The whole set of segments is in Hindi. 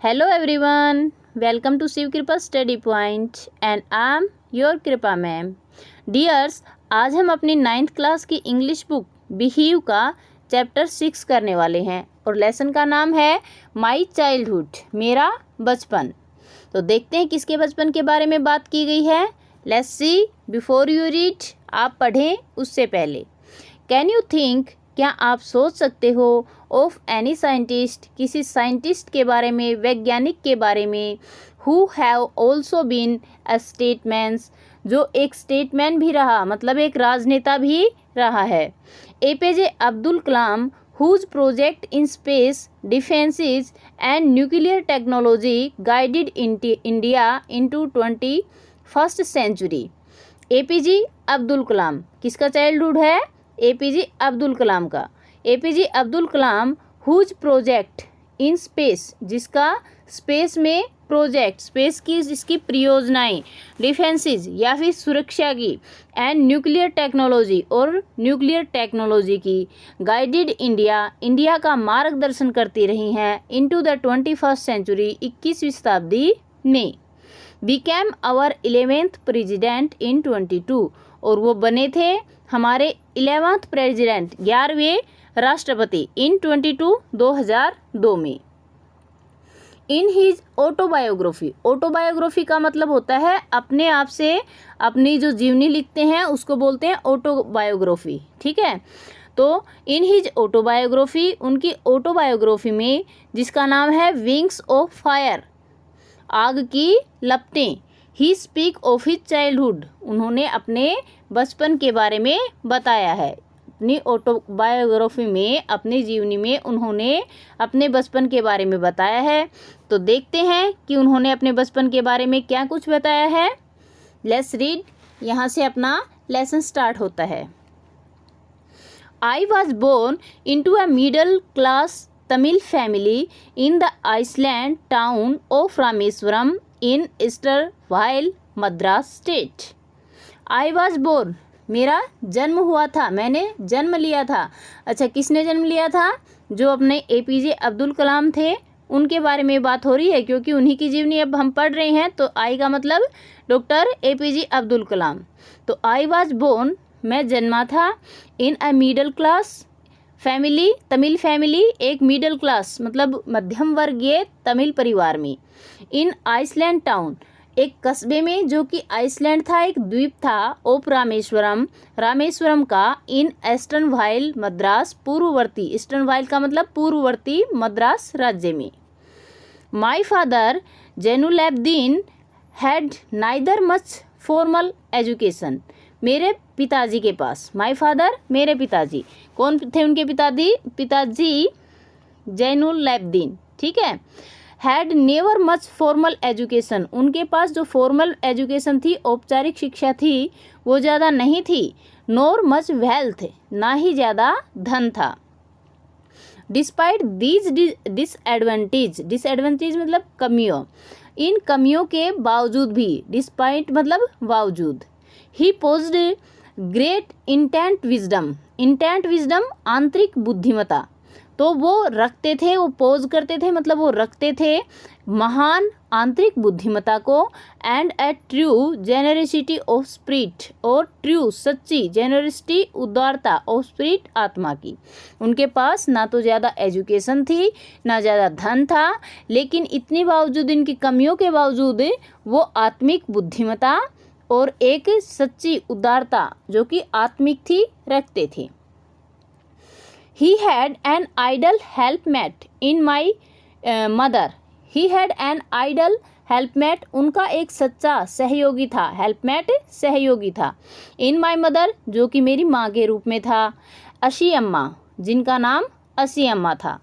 Hello everyone, welcome to Shiv Kripa Study Point and I am your Kripa ma'am. Dears, आज हम अपनी 9th क्लास की इंग्लिश बुक बिहीव का चैप्टर 6 करने वाले हैं और लेसन का नाम है माई चाइल्डहुड, मेरा बचपन। तो देखते हैं किसके बचपन के बारे में बात की गई है। Let's see before you read, आप पढ़ें उससे पहले। कैन यू थिंक, क्या आप सोच सकते हो, ऑफ एनी साइंटिस्ट, किसी साइंटिस्ट के बारे में, वैज्ञानिक के बारे में, who have also been a statesmen, जो एक स्टेटमैन भी रहा, मतलब एक राजनेता भी रहा है। APJ Abdul Kalam, whose project in space, defences and nuclear technology guided India into 21st century. APJ Abdul Kalam किसका चाइल्डहुड है? एपीजे अब्दुल कलाम का। APJ Abdul Kalam whose project in space, जिसका स्पेस में प्रोजेक्ट, स्पेस की जिसकी परियोजनाएं, डिफेंसेस या फिर सुरक्षा की, एंड न्यूक्लियर टेक्नोलॉजी और न्यूक्लियर टेक्नोलॉजी की, गाइडेड इंडिया, इंडिया का मार्गदर्शन करती रही हैं इनटू द 21st सेंचुरी, 21वीं शताब्दी में। बिकेम आवर 11th प्रेजिडेंट इन 22, और वो बने थे हमारे 11th प्रेजिडेंट, 11वें राष्ट्रपति इन 2002 में। इन हिज ऑटोबायोग्राफी, ऑटोबायोग्राफी का मतलब होता है अपने आप से अपनी जो जीवनी लिखते हैं उसको बोलते हैं ऑटोबायोग्राफी, ठीक है। तो इन हिज ऑटोबायोग्राफी, उनकी ऑटोबायोग्राफी में, जिसका नाम है विंग्स ऑफ फायर, आग की लपटें, he speak of his childhood, उन्होंने अपने बचपन के बारे में बताया है। अपनी ऑटोबायोग्राफी में, अपनी जीवनी में उन्होंने अपने बचपन के बारे में बताया है। तो देखते हैं कि उन्होंने अपने बचपन के बारे में क्या कुछ बताया है। लेट्स रीड, यहाँ से अपना लेसन स्टार्ट होता है। I was born into a middle class Tamil family in the island town of Rameswaram in erstwhile, Madras state. I was born, मेरा जन्म हुआ था, मैंने जन्म लिया था। अच्छा, किसने जन्म लिया था? जो अपने एपीजे अब्दुल कलाम थे, उनके बारे में बात हो रही है, क्योंकि उन्हीं की जीवनी अब हम पढ़ रहे हैं। तो आई का मतलब डॉक्टर एपीजे अब्दुल कलाम। तो आई वॉज बोर्न, मैं जन्मा था, in a middle class family, Tamil family, एक मिडिल क्लास मतलब मध्यम वर्गीय तमिल परिवार में, इन आइसलैंड टाउन, एक कस्बे में जो कि आइसलैंड था, एक द्वीप था, ऑफ रामेश्वरम, रामेश्वरम का, इन ईस्टर्नवाइल मद्रास, पूर्ववर्ती, ईस्टर्नवाइल का मतलब पूर्ववर्ती मद्रास राज्य में। My father Jainulabdeen had neither much formal education, मेरे पिताजी के पास, माई फादर मेरे पिताजी, कौन थे उनके पिताजी? जैनुलैब्दीन, ठीक है। Had never much formal education, उनके पास जो फॉर्मल एजुकेशन थी, औपचारिक शिक्षा थी, वो ज़्यादा नहीं थी। नोर मच वेल्थ, ना ही ज़्यादा धन था। डिस्पाइट दीज डिसएडवांटेज, डिसएडवांटेज मतलब कमियों, इन कमियों के बावजूद भी, डिस्पाइट मतलब बावजूद। He possessed great intent wisdom, intent wisdom आंतरिक बुद्धिमता, तो वो रखते थे, वो पोज करते थे मतलब वो रखते थे महान आंतरिक बुद्धिमता को, and A true generosity of spirit, और ट्रू सच्ची, जेनरसिटी उदारता, ऑफ स्पिरिट आत्मा की। उनके पास ना तो ज़्यादा एजुकेशन थी, ना ज़्यादा धन था, लेकिन इतनी बावजूद, इनकी कमियों के बावजूद वो आत्मिक बुद्धिमता और एक सच्ची उदारता जो कि आत्मिक थी, रखते थे। He had an idle helpmate in my mother. He had an idle helpmate, उनका एक सच्चा सहयोगी था, helpmate सहयोगी था, in my mother, जो कि मेरी माँ के रूप में था, अशी अम्मा, जिनका नाम असी अम्मा था।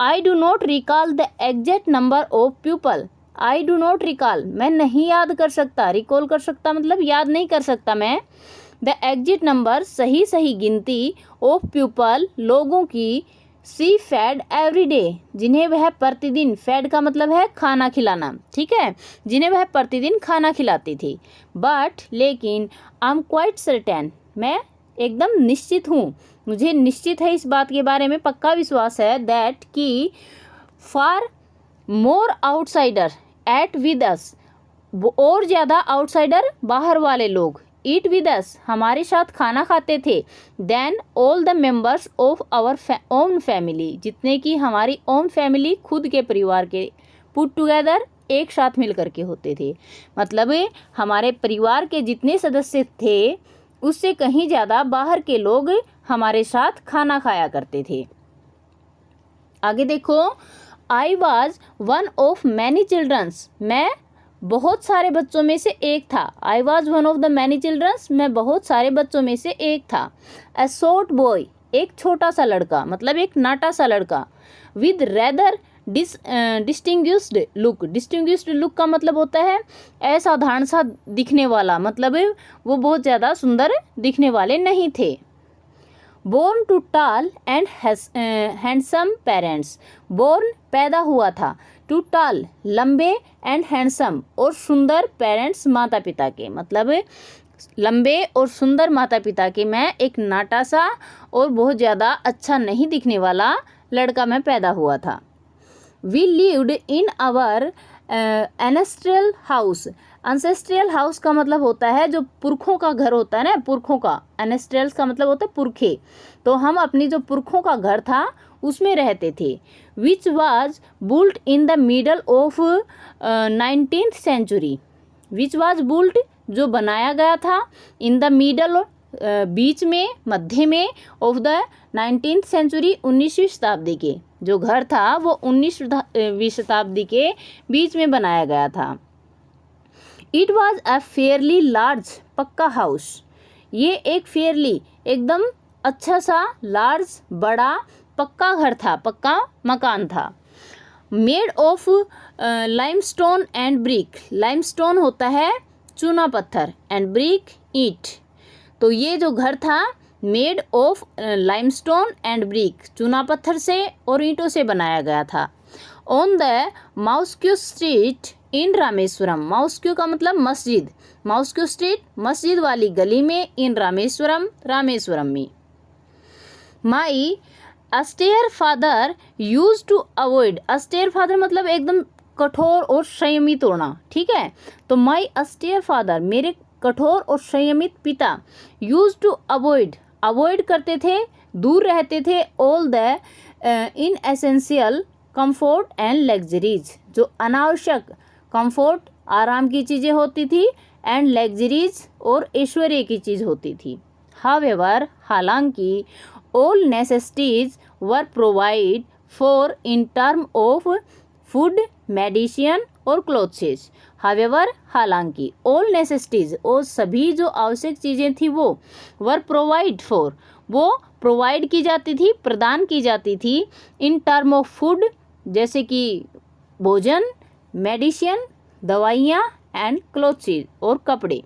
I do not recall the exact number of pupil. I do not recall, मैं नहीं याद कर सकता, रिकॉल कर सकता मतलब याद नहीं कर सकता मैं, द एग्जिट नंबर, सही गिनती, ऑफ पीपल, लोगों की, सी फैड एवरी डे, जिन्हें वह प्रतिदिन, फैड का मतलब है खाना खिलाना, ठीक है, जिन्हें वह प्रतिदिन खाना खिलाती थी। बट लेकिन, आई एम क्वाइट सर्टेन, मैं एकदम निश्चित हूँ, मुझे निश्चित है इस बात के बारे में, पक्का विश्वास है, दैट कि for more outsider ate with us, और ज़्यादा आउटसाइडर बाहर वाले लोग, ईट विद अस हमारे साथ खाना खाते थे, then all the members of our own family जितने की हमारी ओन फैमिली खुद के परिवार के, पुट टुगेदर एक साथ मिल करके होते थे। मतलब हमारे परिवार के जितने सदस्य थे उससे कहीं ज़्यादा बाहर के लोग हमारे साथ खाना खाया करते थे। आगे देखो, I was one of many childrens, मैं बहुत सारे बच्चों में से एक था। I was one of the many childrens, मैं बहुत सारे बच्चों में से एक था। अ शॉर्ट बॉय, एक छोटा सा लड़का, मतलब एक नाटा सा लड़का। With rather distinguished look, distinguished look का मतलब होता है असाधारण सा दिखने वाला, मतलब वो बहुत ज़्यादा सुंदर दिखने वाले नहीं थे। बोर्न टू टाल एंड हैंडसम पेरेंट्स, बोर्न पैदा हुआ था, टू टाल लंबे एंड हैंडसम और सुंदर पेरेंट्स माता पिता के, मतलब लंबे और सुंदर माता पिता के मैं एक नाटा सा और बहुत ज़्यादा अच्छा नहीं दिखने वाला लड़का मैं पैदा हुआ था। We lived in our ancestral house, ancestral house का मतलब होता है जो पुरखों का घर होता है ना, पुरखों का, एनेस्ट्रियल्स का मतलब होता है पुरखे, तो हम अपनी जो पुरखों का घर था उसमें रहते थे। Which was built in the middle of 19th century, which was built जो बनाया गया था, इन द मिडल बीच में, मध्य में, ऑफ द 19th सेंचुरी 19वीं शताब्दी के, जो घर था वो 19वीं शताब्दी के बीच में बनाया गया था। It was a fairly large पक्का हाउस, ये एक फेयरली एकदम अच्छा सा लार्ज बड़ा पक्का घर था, पक्का मकान था। Made of limestone and brick, limestone होता है चूना पत्थर, एंड ब्रिक ईंट, तो ये जो घर था made of limestone and brick, चूना पत्थर से और ईंटों से बनाया गया था। On the माउस्क्यू street in Rameswaram, माउस्क्यू का मतलब मस्जिद, माउस्क्यू स्ट्रीट मस्जिद वाली गली में, इन रामेश्वरम रामेश्वरम में। My austere father used to avoid, austere father मतलब एकदम कठोर और संयमित होना, ठीक है, तो माई अस्टेयर फादर मेरे कठोर और संयमित पिता, यूज टू अवॉइड, अवॉइड करते थे, दूर रहते थे, all the in essential comfort and luxuries, जो अनावश्यक कंफर्ट आराम की चीज़ें होती थी, एंड लग्जरीज और ऐश्वर्य की चीज़ होती थी। हावेवर हालांकि, all necessities were provide for in term of food, medicine और क्लोथ्स। हावेवर हालांकि, ऑल नेसेसिटीज और सभी जो आवश्यक चीज़ें थी वो, वर प्रोवाइड फॉर वो प्रोवाइड की जाती थी, प्रदान की जाती थी, इन टर्म ऑफ फूड जैसे कि भोजन, मेडिसिन दवाइयाँ, एंड क्लोथ्स और कपड़े।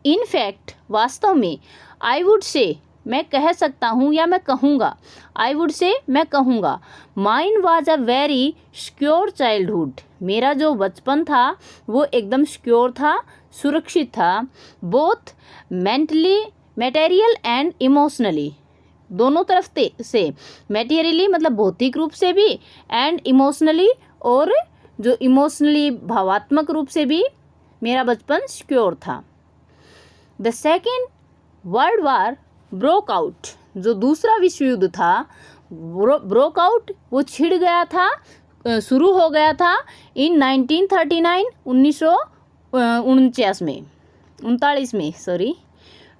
इन फैक्ट वास्तव में, आई वुड से मैं कह सकता हूँ या मैं कहूँगा, आई वुड से मैं कहूँगा, mine was a very secure childhood, मेरा जो बचपन था वो एकदम सिक्योर था, सुरक्षित था, both mentally material and emotionally, दोनों तरफ से, मटेरियली मतलब भौतिक रूप से भी, एंड इमोशनली और जो इमोशनली भावात्मक रूप से भी मेरा बचपन सिक्योर था। The second world war broke out, जो दूसरा विश्व युद्ध था ब्रोक आउट वो छिड़ गया था, शुरू हो गया था, इन 1939 1949 में, 39 में sorry.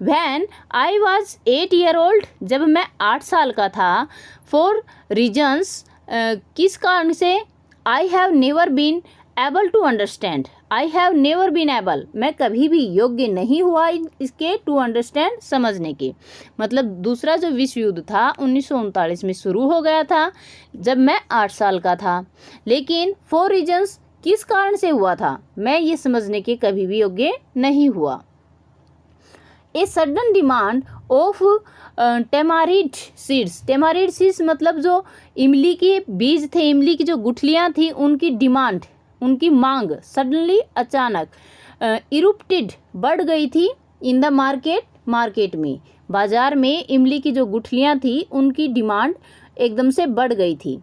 When I was 8 year old, जब मैं 8 साल का था, फॉर रीजन्स किस कारण से, I have never been able to understand, I have never been able मैं कभी भी योग्य नहीं हुआ इसके, टू अंडरस्टैंड समझने के, मतलब दूसरा जो विश्व युद्ध था 1939 में शुरू हो गया था जब मैं 8 साल का था, लेकिन फॉर रीजन्स किस कारण से हुआ था मैं ये समझने के कभी भी योग्य नहीं हुआ। A sudden demand of tamarind seeds, tamarind seeds मतलब जो इमली के बीज थे, इमली की जो गुठलियाँ थी उनकी डिमांड, उनकी मांग सडनली अचानक, इरुप्टेड बढ़ गई थी, इन द मार्केट, मार्केट में, बाजार में इमली की जो गुठलियाँ थी उनकी डिमांड एकदम से बढ़ गई थी।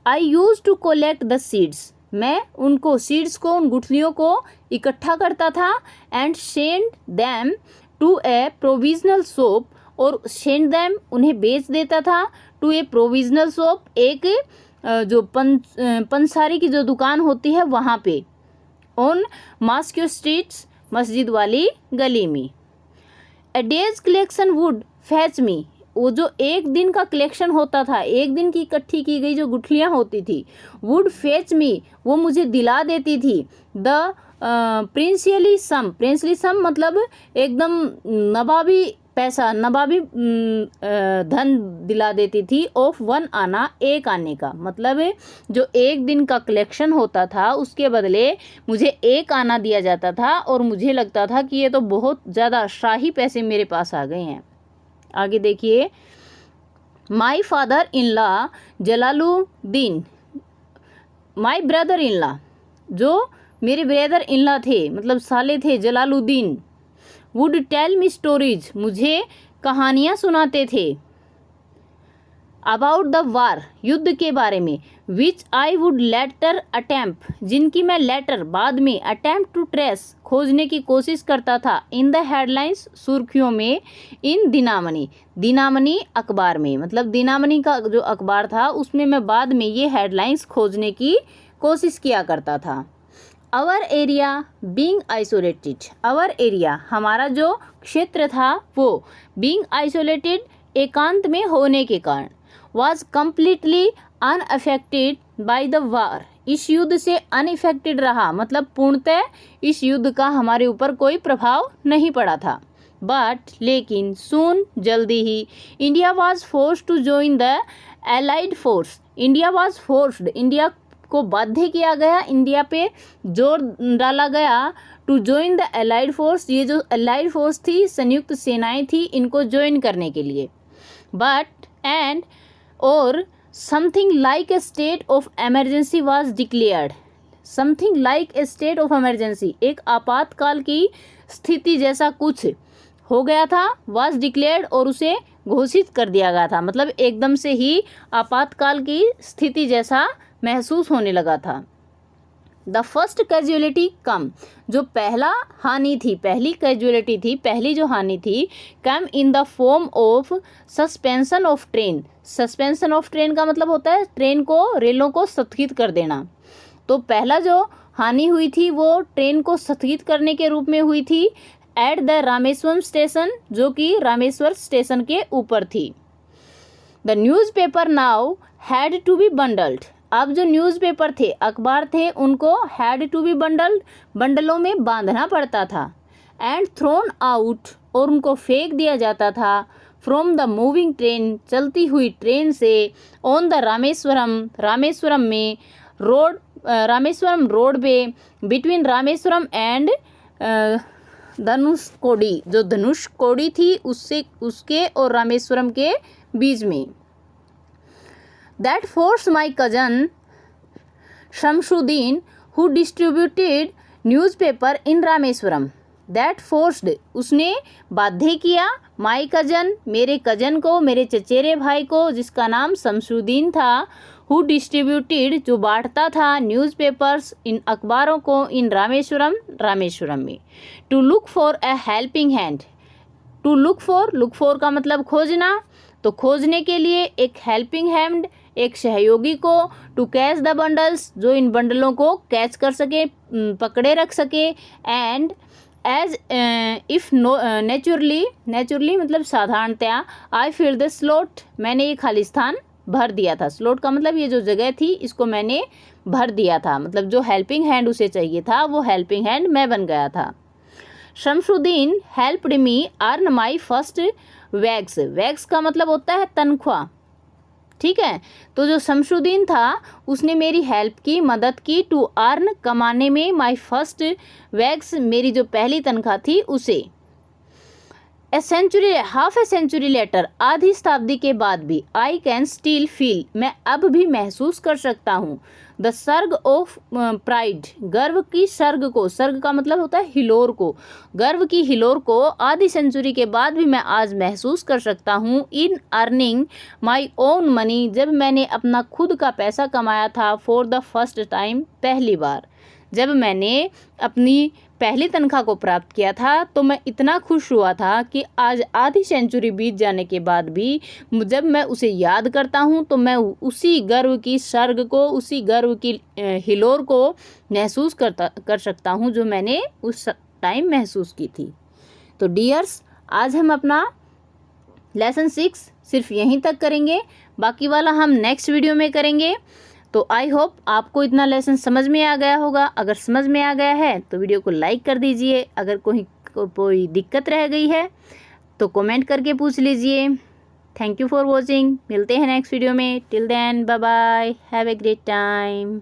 I used to collect the seeds, मैं उनको सीड्स को, उन गुठलियों को इकट्ठा करता था, and send them to a provisional shop, और सेंड दैम उन्हें बेच देता था, टू ए प्रोविजनल शॉप, एक जो पंसारी की जो दुकान होती है वहाँ पे, ऑन मॉस्को स्ट्रीट्स, मस्जिद वाली गली में। A day's collection would fetch me, वो जो एक दिन का कलेक्शन होता था, एक दिन की इकट्ठी की गई जो गुठलियाँ होती थी, वुड फेच मी, वो मुझे दिला देती थी, द प्रिंसियली सम मतलब एकदम नवाबी पैसा, नवाबी धन दिला देती थी, ऑफ 1 आना, 1 आने का, मतलब जो एक दिन का कलेक्शन होता था उसके बदले मुझे 1 आना दिया जाता था, और मुझे लगता था कि ये तो बहुत ज़्यादा शाही पैसे मेरे पास आ गए हैं। आगे देखिए, my father in law Jalaluddin, my brother in law, जो मेरे ब्रदर इन लॉ थे, मतलब साले थे, Jalaluddin, would tell me stories, मुझे कहानियाँ सुनाते थे, अबाउट द वार, युद्ध के बारे में, विच आई वुड लेटर अटैम्प्ट, जिनकी मैं लेटर बाद में, अटैम्प्ट टू ट्रेस, खोजने की कोशिश करता था, इन द हेडलाइंस, सुर्खियों में, इन दिनामनी, दिनामनी अखबार में, मतलब दिनामनी का जो अखबार था उसमें मैं बाद में ये हेडलाइंस खोजने की कोशिश किया करता था। Our area being isolated, our area, हमारा जो क्षेत्र था वो, बीइंग आइसोलेटेड, एकांत में होने के कारण, was completely unaffected by the war, इस युद्ध से अनइफेक्टेड रहा, मतलब पूर्णतः इस युद्ध का हमारे ऊपर कोई प्रभाव नहीं पड़ा था। बट लेकिन, सून, जल्दी ही, India was forced to join the allied force, India was forced, India को बाध्य किया गया, इंडिया पे जोर डाला गया, to join the allied force, ये जो एलाइड फोर्स थी, संयुक्त सेनाएं थी, इनको ज्वाइन करने के लिए। बट एंड और something like a state of emergency was declared, something like a state of emergency, एक आपातकाल की स्थिति जैसा कुछ हो गया था, वाज डिक्लेयर्ड, और उसे घोषित कर दिया गया था, मतलब एकदम से ही आपातकाल की स्थिति जैसा महसूस होने लगा था। द फर्स्ट कैजुअलिटी कम, जो पहला हानि थी, पहली कैजुअलिटी थी, पहली जो हानि थी, come in the form of suspension of train, suspension of train का मतलब होता है ट्रेन को, रेलों को स्थगित कर देना। तो पहला जो हानि हुई थी वो ट्रेन को स्थगित करने के रूप में हुई थी, एट द रामेश्वरम स्टेशन, जो कि रामेश्वर स्टेशन के ऊपर थी। The newspaper now had to be bundled, अब जो न्यूज़पेपर थे, अखबार थे, उनको हैड टू बी बंडल्ड, बंडलों में बांधना पड़ता था, एंड थ्रोन आउट, और उनको फेंक दिया जाता था, फ्रॉम द मूविंग ट्रेन, चलती हुई ट्रेन से, ऑन द रामेश्वरम, रामेश्वरम में, रोड, रामेश्वरम रोड पे, बिटवीन रामेश्वरम एंड धनुषकोडी, जो धनुषकोडी थी उससे, उसके और रामेश्वरम के बीच में। That forced my cousin Shamsuddin, who distributed newspaper in Rameswaram, that forced, उसने बाध्य किया, my cousin, मेरे कजन को, मेरे चचेरे भाई को, जिसका नाम शमसुद्दीन था, who distributed, जो बांटता था, न्यूज़पेपर्स, इन अखबारों को, इन रामेश्वरम, रामेश्वरम में, to look for a helping hand, to look for का मतलब खोजना, तो खोजने के लिए एक हेल्पिंग हैंड, एक सहयोगी को, टू कैच द बंडल्स, जो इन बंडलों को कैच कर सके, पकड़े रख सके, एंड एज इफ नेचुरली मतलब साधारणतया, आई फिल द स्लॉट, मैंने ये खाली स्थान भर दिया था, स्लॉट का मतलब ये जो जगह थी इसको मैंने भर दिया था, मतलब जो हेल्पिंग हैंड उसे चाहिए था वो हेल्पिंग हैंड मैं बन गया था। Shamsuddin helped me earn my first wags, wags का मतलब होता है तनख्वाह, ठीक है। तो जो शमसुद्दीन था उसने मेरी हेल्प की, मदद की, टू अर्न, कमाने में, माई फर्स्ट वैग्स, मेरी जो पहली तनख्वाह थी उसे। A century, half a century later, आधी शताब्दी के बाद भी, आई कैन स्टिल फील, मैं अब भी महसूस कर सकता हूँ, द सर्ग ऑफ प्राइड, गर्व की सर्ग को, सर्ग का मतलब होता है हिलोर को, गर्व की हिलोर को आधी सेंचुरी के बाद भी मैं आज महसूस कर सकता हूँ, in earning my own money, जब मैंने अपना खुद का पैसा कमाया था, फॉर द फर्स्ट टाइम, पहली बार, जब मैंने अपनी पहली तनख्वाह को प्राप्त किया था तो मैं इतना खुश हुआ था कि आज आधी सेंचुरी बीत जाने के बाद भी जब मैं उसे याद करता हूँ तो मैं उसी गर्व की सर्ग को, उसी गर्व की हिलोर को महसूस कर सकता हूँ जो मैंने उस टाइम महसूस की थी। तो डियर्स, आज हम अपना लेसन 6 सिर्फ यहीं तक करेंगे, बाकी वाला हम नेक्स्ट वीडियो में करेंगे। तो आई होप आपको इतना लेसन समझ में आ गया होगा। अगर समझ में आ गया है तो वीडियो को लाइक कर दीजिए, अगर कोई दिक्कत रह गई है तो कमेंट करके पूछ लीजिए। थैंक यू फॉर वॉचिंग, मिलते हैं नेक्स्ट वीडियो में। Till then bye bye, have a great time.